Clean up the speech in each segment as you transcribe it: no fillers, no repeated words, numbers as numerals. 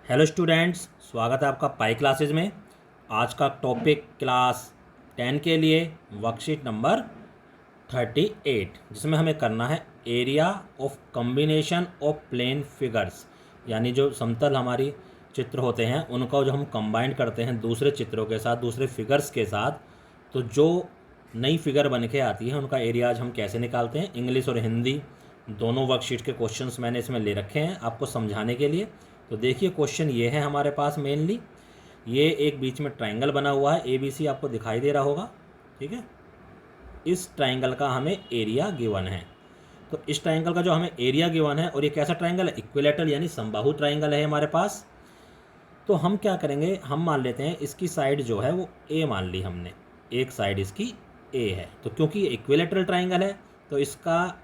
Hello students, स्वागत है आपका पाई क्लासेज में। आज का टॉपिक क्लास 10 के लिए वर्कशीट नंबर 38, जिसमें हमें करना है area of combination of plane figures, यानी जो समतल हमारी चित्र होते हैं उनको जो हम कंबाइन करते हैं दूसरे चित्रों के साथ, दूसरे फिगर्स के साथ, तो जो नई फिगर बन के आती है उनका एरिया आज हम कैसे निकालते हैं। इंग्लिश और हिंदी दोनों वर्कशीट के क्वेश्चंस मैंने इसमें ले रखे हैं आपको समझाने के लिए। तो देखिए, क्वेश्चन ये है हमारे पास मेनली, ये एक बीच में ट्रायंगल बना हुआ है, ABC आपको दिखाई दे रहा होगा, ठीक है। इस ट्रायंगल का हमें एरिया गिवन है। तो इस ट्रायंगल का जो हमें एरिया गिवन है, और ये कैसा ट्रायंगल है, इक्विलेटरल यानी समबाहु ट्रायंगल है हमारे पास। तो हम क्या करेंगे, हम मान लेते हैं इसकी साइड जो है वो A मान ली हमने, एक साइड इसकी A है। तो क्योंकि ये इक्विलेटरल ट्रायंगल है तो इसका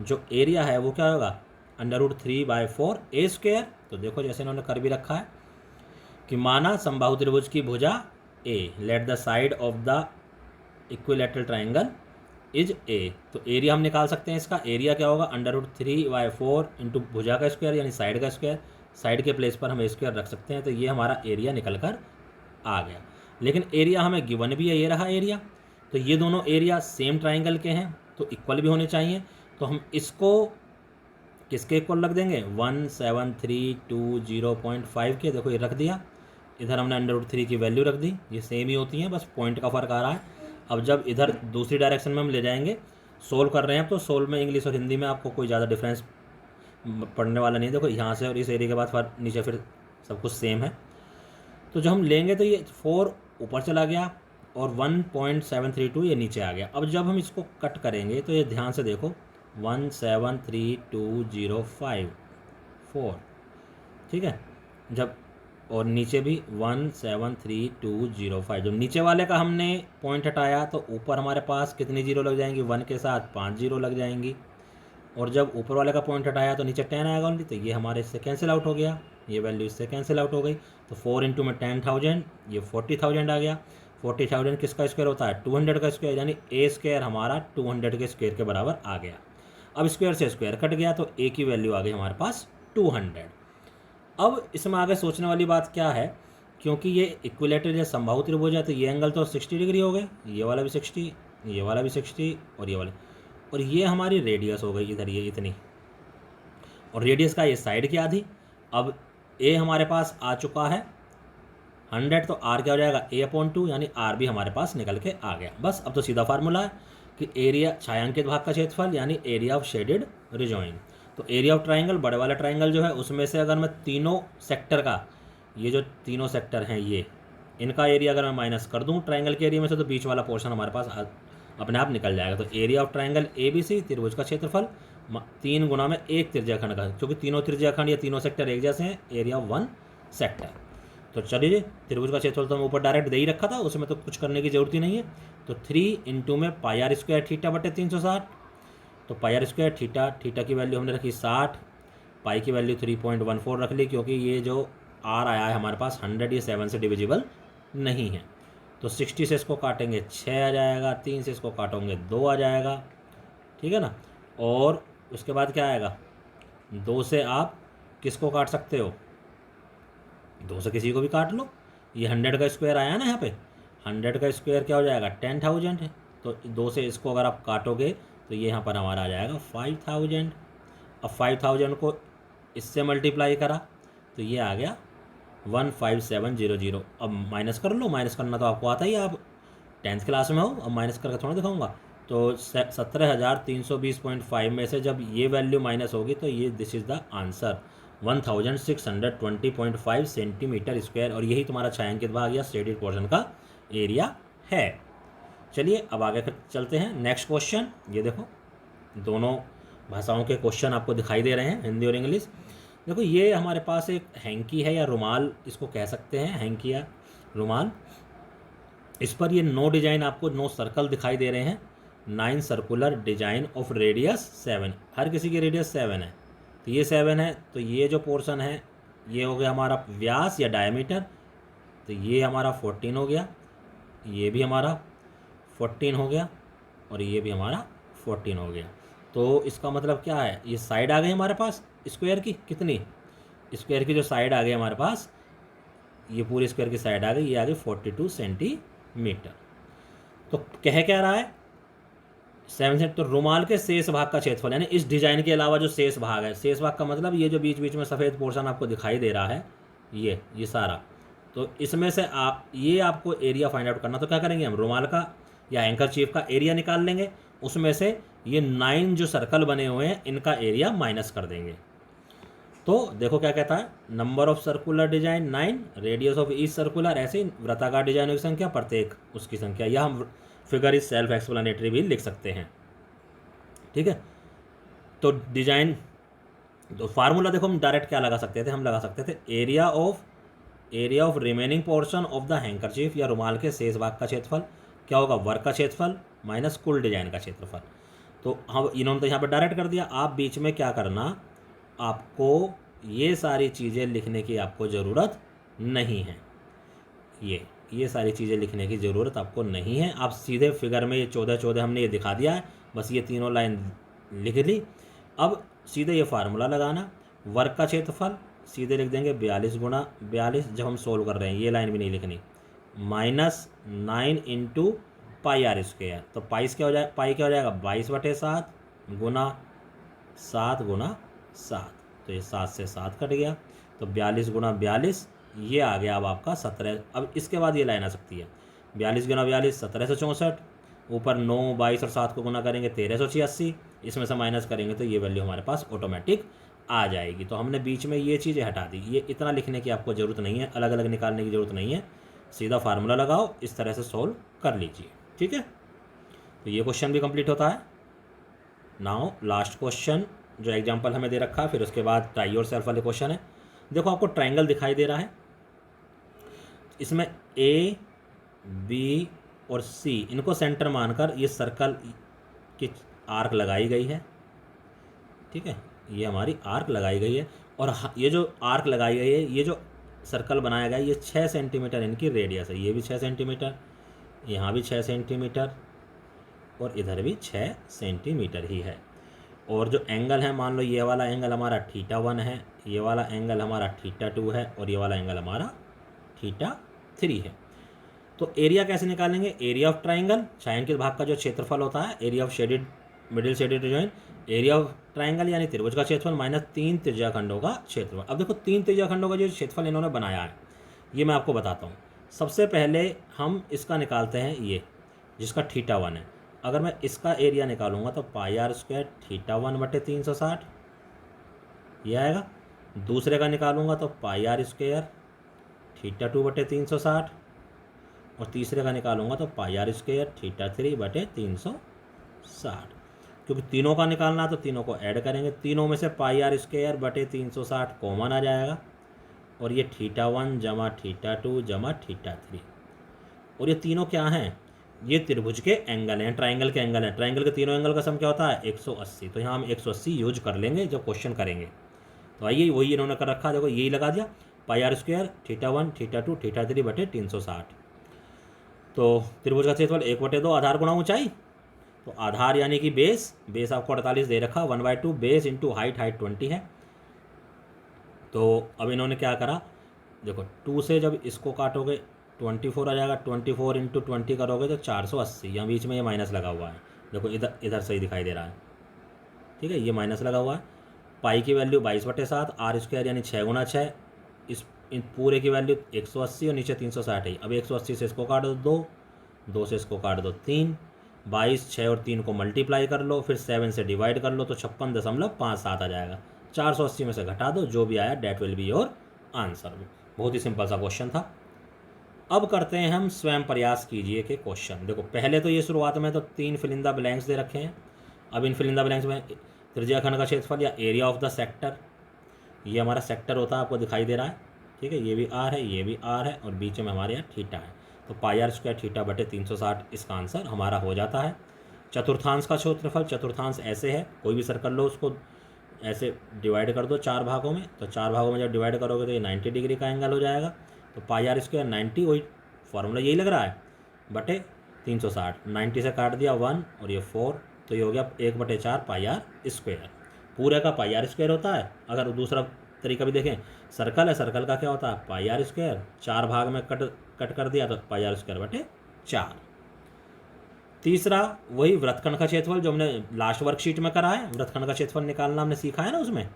जो एरिया है वो क्या होगा, √3/4 A²। तो देखो जैसे इन्होंने कर भी रखा है कि माना समबाहु त्रिभुज की भुजा A, let the side of the equilateral triangle is A। तो एरिया हम निकाल सकते हैं, इसका एरिया क्या होगा, √3/4 इंटू भुजा का स्क्वायर यानी साइड का स्क्वायर। साइड के प्लेस पर हम स्क्वायर रख सकते हैं, तो ये हमारा एरिया निकल कर आ गया। लेकिन एरिया हमें गिवन भी है, ये रहा एरिया। तो ये दोनों एरिया सेम ट्रायंगल के हैं तो इक्वल भी होने चाहिए। तो हम इसको किसके इक्वल रख देंगे, 17320.5 के। देखो ये रख दिया, इधर हमने √3 की वैल्यू रख दी, ये सेम ही होती हैं, बस पॉइंट का फ़र्क आ रहा है। अब जब इधर दूसरी डायरेक्शन में हम ले जाएंगे, सोल्व कर रहे हैं, तो सोल्व में इंग्लिश और हिंदी में आपको कोई ज़्यादा डिफरेंस पड़ने वाला नहीं है। देखो यहाँ से और इस एरिया के बाद फिर नीचे फिर सब कुछ सेम है। तो जब हम लेंगे तो ये 4 ऊपर चला गया और 1.732 ये नीचे आ गया। अब जब हम इसको कट करेंगे तो ये ध्यान से देखो, 1732054, ठीक है। जब और नीचे भी 1732005, जब नीचे वाले का हमने पॉइंट हटाया तो ऊपर हमारे पास कितनी जीरो लग जाएंगी, 1 के साथ 5 जीरो लग जाएंगी। और जब ऊपर वाले का पॉइंट हटाया तो नीचे 10 आएगा ओनली, तो ये हमारे इससे कैंसिल आउट हो गया, ये वैल्यू इससे कैंसिल आउट हो गई। तो 4 इंटू में 10,000, ये 40,000 आ गया। 40,000 किसका स्क्वायर होता है, 200 का स्क्वायर, यानी A² हमारा 200 के स्क्वायर के बराबर आ गया। अब स्क्वायर से स्क्वायर कट गया तो A की वैल्यू आ गई हमारे पास 200। अब इसमें आगे सोचने वाली बात क्या है, क्योंकि ये इक्विलेटरल या समबाहु त्रिभुज है तो ये एंगल तो 60 डिग्री हो गए, ये वाला भी 60, ये वाला भी 60 और ये वाला, और ये हमारी रेडियस हो गई इधर ये इतनी, और रेडियस का ये साइड की आधी। अब A हमारे पास आ चुका है 100, तो R क्या हो जाएगा, A/2, यानी R भी हमारे पास निकल के आ गया। बस अब तो सीधा फार्मूला है कि एरिया छायांकित भाग का क्षेत्रफल यानी एरिया ऑफ शेडेड रिजॉइन। तो एरिया ऑफ ट्राइंगल, बड़े वाला ट्राइंगल जो है उसमें से अगर मैं तीनों सेक्टर का, ये जो तीनों सेक्टर हैं ये, इनका एरिया अगर मैं माइनस कर दूं ट्राइंगल के एरिया में से, तो बीच वाला पोर्शन हमारे पास अपने आप निकल जाएगा। तो एरिया ऑफ ट्राइंगल ABC त्रिभुज का क्षेत्रफल 3 गुना में 1 त्रिज्याखंड का, क्योंकि तीनों त्रिज्याखंड या तीनों सेक्टर एक जैसे हैं, एरिया ऑफ 1 सेक्टर। तो चलिए, त्रिभुज का क्षेत्रफल तो मैं ऊपर डायरेक्ट दे ही रखा था, उसमें तो कुछ करने की जरूरत ही नहीं है। तो 3 इंटू में πr² θ/360, तो πr² थीटा की वैल्यू हमने रखी 60, पाई की वैल्यू 3.14 रख ली, क्योंकि ये जो r आया है हमारे पास 100, ये 7 से डिविजिबल नहीं है। तो 60 से इसको काटेंगे 6 आ जाएगा, 3 से इसको काटोगे 2 आ जाएगा, ठीक है ना। और उसके बाद क्या आएगा, 2 से आप किसको काट सकते हो, 2 से किसी को भी काट लो। ये 100 का स्क्वायर आया ना यहाँ पे, 100 का स्क्वायर क्या हो जाएगा, 10,000 है। तो 2 से इसको अगर आप काटोगे तो ये यहाँ पर हमारा आ जाएगा 5,000। अब 5,000 को इससे मल्टीप्लाई करा तो ये आ गया 15700। अब माइनस कर लो, माइनस करना तो आपको आता ही है, आप 10th क्लास में हो, अब माइनस करके थोड़ा दिखाऊंगा। तो 17,320.5 में से जब ये वैल्यू माइनस होगी तो ये this is the answer, 1620.5 centimetre square, और यही तुम्हारा छायांकित भाग या शेडेड पोर्शन का एरिया है। चलिए अब आगे चलते हैं, नेक्स्ट क्वेश्चन। ये देखो, दोनों भाषाओं के क्वेश्चन आपको दिखाई दे रहे हैं, हिंदी और इंग्लिश। देखो ये हमारे पास एक हैंकी है या रुमाल, इसको कह सकते हैं हैंकी या रुमाल। इस पर ये 9 डिजाइन आपको, 9 सर्कल दिखाई दे रहे हैं, 9 सर्कुलर डिजाइन ऑफ रेडियस 7, हर किसी की रेडियस 7 है। तो ये 7 है, तो ये जो पोर्शन है ये हो गया हमारा व्यास या डायमीटर, तो ये हमारा 14 हो गया, ये भी हमारा 14 हो गया, और ये भी हमारा 14 हो गया। तो इसका मतलब क्या है, ये साइड आ गई हमारे पास स्क्वायर की कितनी, स्क्वायर की जो साइड आ गई हमारे पास, ये पूरी स्क्वायर की साइड आ गई, ये आ गई 42 सेंटीमीटर। तो कह क्या रहा है 7 सेंट, तो रुमाल के शेष भाग का क्षेत्रफल, यानी इस डिजाइन के अलावा जो शेष भाग है, शेष भाग का मतलब ये जो बीच बीच में सफ़ेद पोर्शन आपको दिखाई दे रहा है, ये सारा, तो इसमें से आप ये आपको एरिया फाइंड आउट करना। तो क्या करेंगे हम, रुमाल का या हैंकरचीफ का एरिया निकाल लेंगे, उसमें से ये 9 जो सर्कल बने हुए हैं इनका एरिया माइनस कर देंगे। तो देखो क्या कहता है, number of circular design 9, radius of each circular, ऐसे ही वृत्ताकार डिजाइनों की संख्या प्रत्येक उसकी संख्या, या हम फिगर इज सेल्फ एक्सप्लेनेटरी भी लिख सकते हैं। ठीक है, तो डिजाइन, तो फार्मूला देखो हम डायरेक्ट क्या लगा सकते थे, हम लगा सकते थे area of remaining portion of the handkerchief, या रुमाल के शेष भाग का क्षेत्रफल, क्या होगा, वर्ग का क्षेत्रफल माइनस कुल डिजाइन का क्षेत्रफल। तो हम इन्होंने तो यहाँ पर डायरेक्ट कर दिया, आप बीच में क्या करना, आपको ये सारी चीज़ें लिखने की आपको ज़रूरत नहीं है, ये सारी चीज़ें लिखने की ज़रूरत आपको नहीं है। आप सीधे फिगर में ये 14 हमने ये दिखा दिया है, बस ये तीनों लाइन लिख ली। अब सीधे ये फार्मूला लगाना, वर्ग का क्षेत्रफल सीधे लिख देंगे 42 गुणा 42, जब हम सोल्व कर रहे हैं ये लाइन भी नहीं लिखनी, minus 9 into pi r square. तो पाई क्या हो जाएगा 22/7 गुना 7 गुना 7, तो ये 7 से 7 कट गया, तो 42 गुना 42 ये आ गया अब आपका 17। अब इसके बाद ये लाइन आ सकती है 42 गुना 42 1764, ऊपर 9 22 और 7 को गुना करेंगे 1386, इसमें से माइनस करेंगे तो ये वैल्यू हमारे पास ऑटोमेटिक आ जाएगी। तो हमने बीच में ये चीज़ें हटा दी, ये इतना लिखने की आपको ज़रूरत नहीं है, अलग अलग निकालने की ज़रूरत नहीं है, सीधा फार्मूला लगाओ, इस तरह से सोल्व कर लीजिए। ठीक है, तो ये क्वेश्चन भी कंप्लीट होता है। नाउ लास्ट क्वेश्चन जो एग्जाम्पल हमें दे रखा है, फिर उसके बाद ट्राई योरसेल्फ वाले क्वेश्चन है। देखो आपको ट्रायंगल दिखाई दे रहा है, इसमें ए बी और सी इनको सेंटर मानकर ये सर्कल की आर्क लगाई गई है। ठीक है, ये हमारी आर्क लगाई गई है, और ये जो आर्क लगाई गई है, ये जो सर्कल बनाया गया है, ये 6 सेंटीमीटर इनकी रेडियस है, ये भी 6 सेंटीमीटर, यहाँ भी 6 सेंटीमीटर, और इधर भी 6 सेंटीमीटर ही है। और जो एंगल है, मान लो ये वाला एंगल हमारा θ1 है, ये वाला एंगल हमारा θ2 है, और ये वाला एंगल हमारा θ3 है। तो एरिया कैसे निकालेंगे, एरिया ऑफ ट्राइंगल, छायांकित भाग का जो क्षेत्रफल होता है, area of shaded middle shaded joint, area of triangle यानी त्रिभुज का क्षेत्रफल माइनस 3 त्रिज्याखंडों का क्षेत्रफल। अब देखो 3 त्रिज्याखंडों का जो क्षेत्रफल इन्होंने बनाया है, ये मैं आपको बताता हूँ। सबसे पहले हम इसका निकालते हैं, ये जिसका θ1 है, अगर मैं इसका एरिया निकालूंगा तो पाई आर स्क्वायर θ1/360 ये आएगा। दूसरे का निकालूंगा तो पाई आर स्क्वायर θ2/360, और तीसरे का निकालूंगा तो पाई आर स्क्वायर θ3/360। क्योंकि तीनों का निकालना तो तीनों को ऐड करेंगे, तीनों में से पाई आर स्क्वायर बटे 360 कॉमन आ जाएगा, और ये θ1 जमा θ2 जमा θ3, और ये तीनों क्या हैं, ये त्रिभुज के एंगल हैं, ट्राइंगल के एंगल हैं। ट्राइंगल के तीनों एंगल का सम क्या होता है 180, तो यहाँ हम 180 यूज कर लेंगे जब क्वेश्चन करेंगे। तो आइए वही इन्होंने कर रखा, देखो यही लगा दिया, पाई आर स्क्वायर θ1 θ2 θ3/360। तो त्रिभुज का क्षेत्रफल 1/2 आधार गुणा ऊंचाई, तो आधार यानी कि बेस आपको 48 दे रखा, 1/2 बेस इंटू हाइट 20 है। तो अब इन्होंने क्या करा, देखो 2 से जब इसको काटोगे 24 आ जाएगा, 24 इंटू 20 करोगे तो 480, यहाँ बीच में ये माइनस लगा हुआ है, देखो इधर सही दिखाई दे रहा है। ठीक है, ये माइनस लगा हुआ है। पाई की वैल्यू 22/7, आर स्क्वायर यानी 6 गुना 6, इन पूरे की वैल्यू 180 और नीचे 360 है। अब 180 से इसको काट दो 2 से इसको काट दो 3, 22 6 और 3 को मल्टीप्लाई कर लो, फिर 7 से डिवाइड कर लो तो 56.57 आ जाएगा। 480 में से घटा दो, जो भी आया that will be your answer. बहुत ही सिंपल सा क्वेश्चन था। अब करते हैं हम स्वयं प्रयास कीजिए के क्वेश्चन। देखो पहले तो ये शुरुआत में तो 3 फिलिंदा ब्लैंक्स दे रखे हैं। अब इन फिलिंदा ब्लैंक्स में त्रिज्याखंड का क्षेत्रफल या एरिया ऑफ द सेक्टर, ये हमारा सेक्टर होता है, आपको दिखाई दे रहा है। ठीक है, ये भी आर है, ये भी आर है, और बीच में हमारे यहाँ थीटा है। तो पाई आर स्क्वायर θ/360 इसका आंसर हमारा हो जाता है। चतुर्थांश का क्षेत्रफल, चतुर्थांश ऐसे है, कोई भी सर्कल लो उसको ऐसे डिवाइड कर दो 4 भागों में, तो 4 भागों में जब डिवाइड करोगे तो ये 90 डिग्री का एंगल हो जाएगा। तो पाई आर स्क्वायर 90, वही फॉर्मूला यही लग रहा है, बटे 360, 90 से काट दिया 1 और ये 4, तो ये हो गया 1/4 पाई आर स्क्वायर। पूरे का पाई आर स्क्वायर होता है, अगर दूसरा तरीका भी देखें, सर्कल है, सर्कल का क्या होता है पाई आर स्क्वायर, 4 भाग में कट कर दिया तो पाई आर स्क्वायर बटे 4। तीसरा वही वृत्तखंड का क्षेत्रफल जो हमने लास्ट वर्कशीट में करा है, वृत्तखंड का क्षेत्रफल निकालना हमने सीखा है ना उसमें।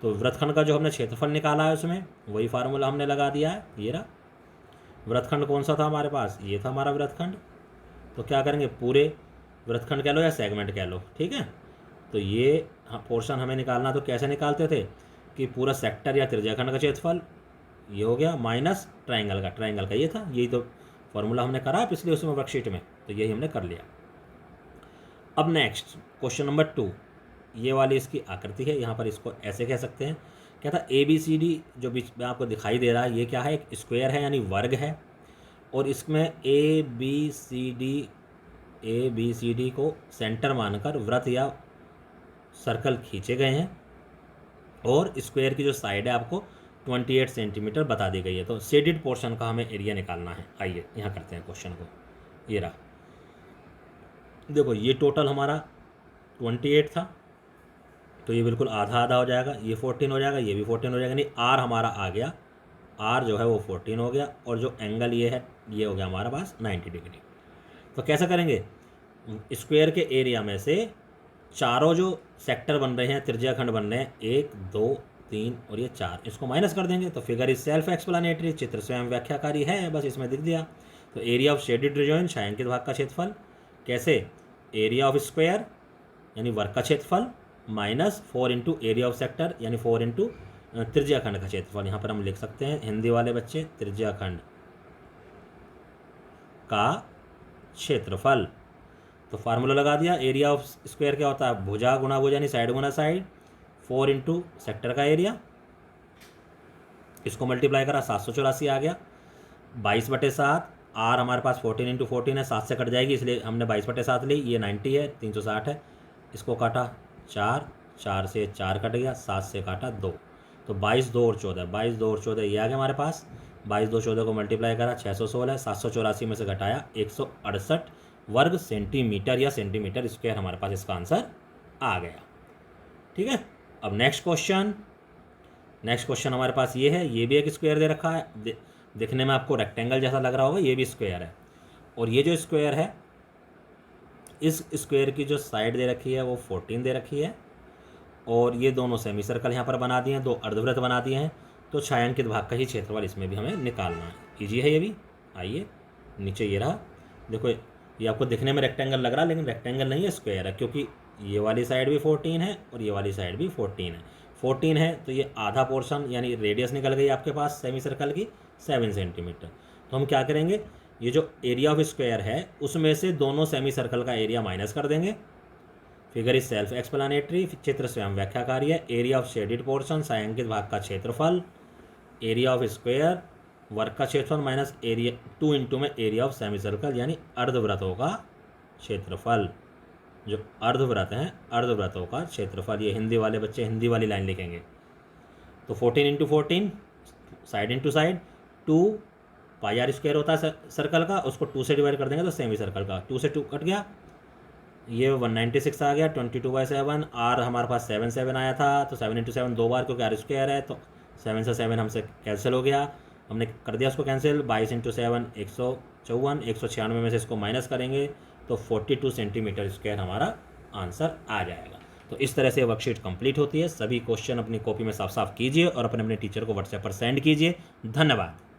तो वृत्तखंड का जो हमने क्षेत्रफल निकाला है उसमें वही फार्मूला हमने लगा दिया है। ये रहा वृत्तखंड, कौन सा था हमारे पास, ये था हमारा वृत्तखंड। तो क्या करेंगे, पूरे वृत्तखंड कह लो या सेगमेंट कह लो, ठीक है। तो ये पोर्शन हमें निकालना, तो कैसे निकालते थे कि पूरा सेक्टर या त्रिज्याखंड का क्षेत्रफल ये हो गया माइनस ट्राइंगल का ये था, यही तो फॉर्मूला हमने करा पिछले उसमें वर्कशीट में, तो यही हमने कर लिया। अब नेक्स्ट क्वेश्चन नंबर 2, ये वाली इसकी आकृति है, यहाँ पर इसको ऐसे कह सकते हैं, क्या था ABCD जो बीच में आपको दिखाई दे रहा है ये क्या है, एक स्क्वायर है यानी वर्ग है, और इसमें ABCD को सेंटर मानकर वृत्त या सर्कल खींचे गए हैं, और स्क्वायर की जो साइड है आपको 28 सेंटीमीटर बता दी गई है। तो शेडेड पोर्शन का हमें एरिया निकालना है। आइए यहाँ करते हैं क्वेश्चन को। ये रहा, देखो ये टोटल हमारा 28 था, तो ये बिल्कुल आधा आधा हो जाएगा, ये 14 हो जाएगा, ये भी 14 हो जाएगा, यानी आर हमारा आ गया, आर जो है वो 14 हो गया, और जो एंगल ये है ये हो गया हमारे पास 90 डिग्री। तो कैसा करेंगे, स्क्वायर के एरिया में से चारों जो सेक्टर बन रहे हैं, त्रिज्याखंड बन रहे हैं, 1 2 3 और ये 4, इसको माइनस कर देंगे। तो फिगर इज सेल्फ एक्सप्लेनेटरी, चित्र स्वयं व्याख्याकारी है, बस इसमें दिख दिया। तो एरिया ऑफ शेडेड रीजन, छायांकित भाग का क्षेत्रफल, कैसे, एरिया ऑफ स्क्वायर यानी वर्ग का क्षेत्रफल minus 4 into area of sector यानी 4 इंटू त्रिज्याखंड का क्षेत्रफल। यहाँ पर हम लिख सकते हैं हिंदी वाले बच्चे, त्रिज्याखंड का क्षेत्रफल। तो फार्मूला लगा दिया, एरिया ऑफ स्क्वायर क्या होता है, भुजा गुना भुजा यानी साइड गुना साइड, 4 इंटू सेक्टर का एरिया, इसको मल्टीप्लाई करा 784 आ गया, 22/7, आर हमारे पास 14 इंटू 14 है, 7 से कट जाएगी इसलिए हमने 22/7 ली, ये 90 है, 360 है, इसको काटा 4, 4 से 4 कट गया, 7 से काटा 2, तो 22 2 और 14, 22 2 और 14 ये आ गया हमारे पास। 22 2 14 को मल्टीप्लाई करा 616, 784 में से घटाया 168 वर्ग सेंटीमीटर या सेंटीमीटर स्क्वायर हमारे पास इसका आंसर आ गया। ठीक है, अब नेक्स्ट क्वेश्चन हमारे पास ये है, ये भी एक स्क्वायर दे रखा है, दिखने में आपको रेक्टेंगल जैसा लग रहा होगा, ये भी स्क्वायर है, और ये जो स्क्वायर है इस स्क्वायर की जो साइड दे रखी है वो 14 दे रखी है, और ये दोनों सेमी सर्कल यहाँ पर बना दिए हैं, 2 अर्धवृत्त बना दिए हैं, तो छायांकित भाग का ही क्षेत्रफल इसमें भी हमें निकालना है। ईजी है ये भी। आइए नीचे ये रहा, देखो ये आपको दिखने में रेक्टेंगल लग रहा है लेकिन रेक्टेंगल नहीं है, स्क्वायर है, क्योंकि ये वाली साइड भी 14 है और ये वाली साइड भी 14 है। 14 है तो ये आधा पोर्शन यानी रेडियस निकल गई आपके पास सेमी सर्कल की 7 सेंटीमीटर। तो हम क्या करेंगे, ये जो एरिया ऑफ स्क्वायर है उसमें से दोनों सेमी सर्कल का एरिया माइनस कर देंगे। फिगर इज सेल्फ एक्सप्लेनेटरी, चित्र स्वयं व्याख्याकारी है। एरिया ऑफ शेडेड पोर्शन, छायांकित भाग का क्षेत्रफल, एरिया ऑफ स्क्वायर वर्ग का क्षेत्रफल माइनस एरिया 2 इंटू में एरिया ऑफ सेमी सर्कल यानी अर्धवृत्तों का क्षेत्रफल, जो अर्धवृत्त हैं अर्धवृत्तों का क्षेत्रफल। ये हिंदी वाले बच्चे हिंदी वाली लाइन लिखेंगे। तो 14 into 14 side into side, 2 pi r square होता है सर्कल का, उसको 2 से डिवाइड कर देंगे तो सेमी सर्कल का 2 से 2 कट गया, ये 196 आ गया, 22/7, आर हमारे पास 7 7 आया था, तो 7 इंटू 7 2 बार क्योंकि आर स्क्वायर है, तो 7 से 7 हमसे कैंसिल हो गया, हमने कर दिया उसको कैंसिल। 22 इंटू 7 154, 196 में से इसको माइनस करेंगे तो 42 सेंटीमीटर स्क्वायर हमारा आंसर आ जाएगा। तो इस तरह से वर्कशीट कंप्लीट होती है। सभी क्वेश्चन अपनी कॉपी में साफ साफ कीजिए और अपने टीचर को व्हाट्सएप पर सेंड कीजिए। धन्यवाद।